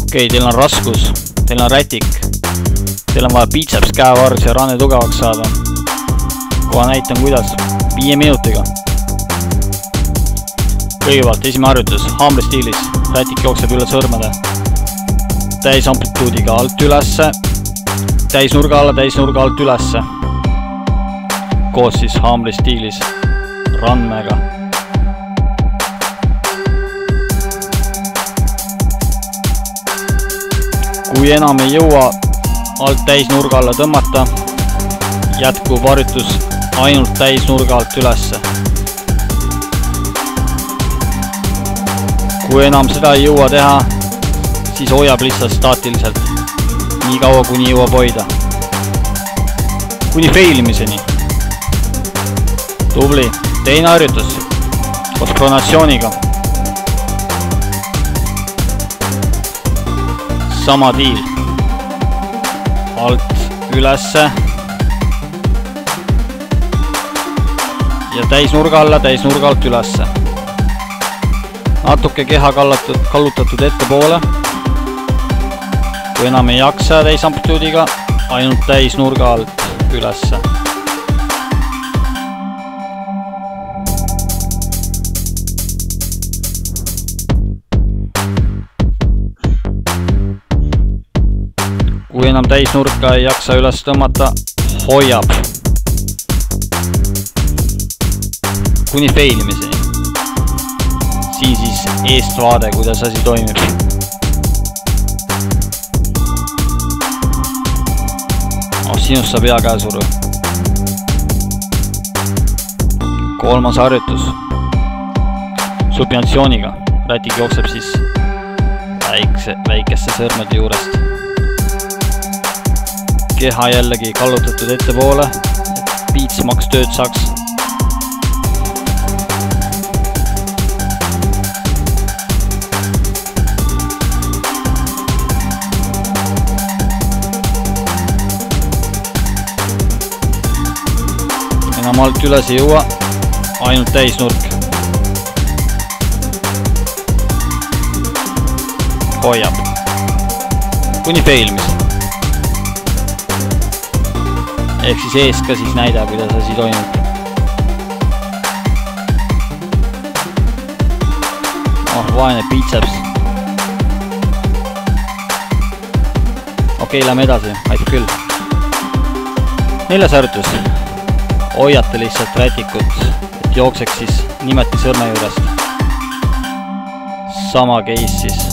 Okei, teil on raskus, teil on rätik, teil on vaja biceps, käevars ja ranne tugevaks saada. Kohe näitan kuidas, 5 minutiga. Kõigepealt esimene harjutus, haamri stiilis, rätik jookseb üle sõrmede. Täis amplituudiga alt ülesse, täis nurga alla, täis nurga alt ülesse. Koos siis haamri stiilis, randmega. Kui enam ei jõua alt täis nurga alla tõmmata, jätkub harjutus ainult täis nurga alt ülesse. Kui enam seda ei jõua teha, siis hoiab lihtsalt staatiliselt, nii kaua kuni jõuab hoida. Kuni failimiseni. Tubli. Teine harjutus koos pronatsiooniga. Sama diil. Alt ülesse. Ja täis nurga alla, täis nurga alt ülesse. Natuke keha kallutatud ettepoole. Kui enam ei jaksa täis amplituudiga, ainult täis nurga alt ülesse. Kui enam täis nurka ei jaksa üles tõmmata, hoiab kuni failimiseni. Siin siis eestvaade, kuidas asi toimib. Sinust saab hea käesuru. Kolmas harjutus. Supinatsiooniga. Rätik jookseb siis väikesse sõrmede juurest. Keha jällegi kallutatud ettepoole, et piitsmaks tööd saaks. Enam alt üles ei jõua, ainult täis nurk. Hoiab. Kuni failmis. Ehk siis eest ka siis näida, kuidas asi toimub. Vaene biceps. Okei, lähme edasi, aitab küll. 4. harjutus. Hoiate lihtsalt rätikut, et jookseks siis nimeti sõrme juurest. Sama case siis.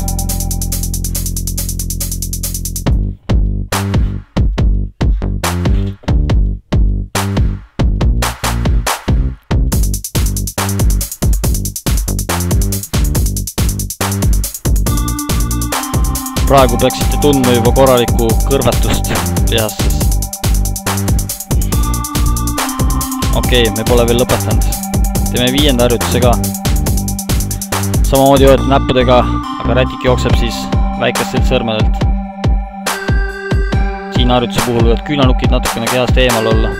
Praegu peaksite tundma juba korralikku kõrvetust lihastes. Okei, me pole veel lõpetanud. Teeme 5. harjutuse ka. Samamoodi hoiate näppudega, aga rätik jookseb siis väikestelt sõrmedelt. Siin harjutuse puhul võivad küünanukid natukene kehast eemal olla.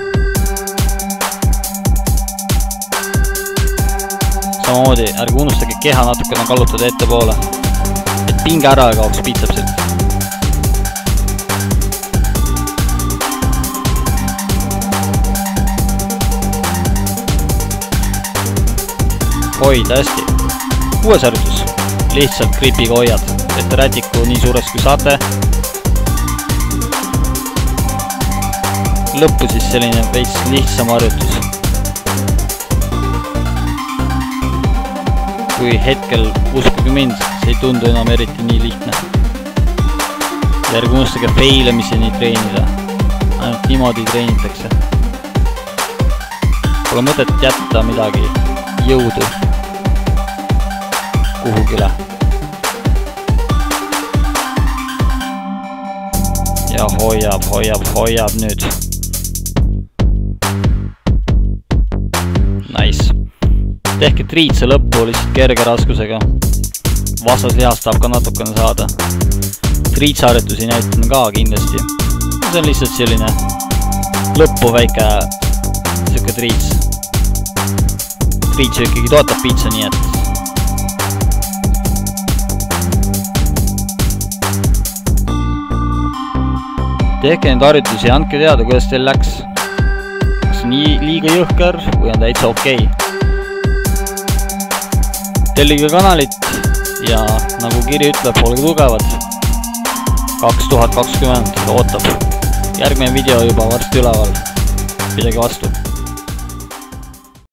Samamoodi, ärge unustage keha natukene kallutada ettepoole. Et pinge ära kaoks bicepsilt. Hoid, hästi. 6. harjutus. Lihtsalt gripiga hoiad, et rätiku nii suureks kui saate. Lõppu siis selline veits lihtsam harjutus. Kui hetkel, uskuge mind, see ei tundu enam eriti nii lihtne. Ja ärge unustage failemiseni treenida. Ainult niimoodi treenitakse. Pole mõtet jätta midagi jõudu kuhugile. Ja hoiab nüüd. Nice. Tehke triitse lõppu lihtsalt kerge raskusega. Vastaslihast tahab ka natukene saada. Triitsharjutusi näitan ka kindlasti. See on lihtsalt selline lõppu väike siuke triits. Triits ju ikkagi toetab piitsa, nii et tehke neid harjutusi ja andke teada, kuidas teil läks. Kas nii liiga jõhker või on täitsa okei. Tellige kanalit ja nagu kiri ütleb, olge tugevad. 2020 ootab. Järgmine video juba varsti üleval. Pidage vastu.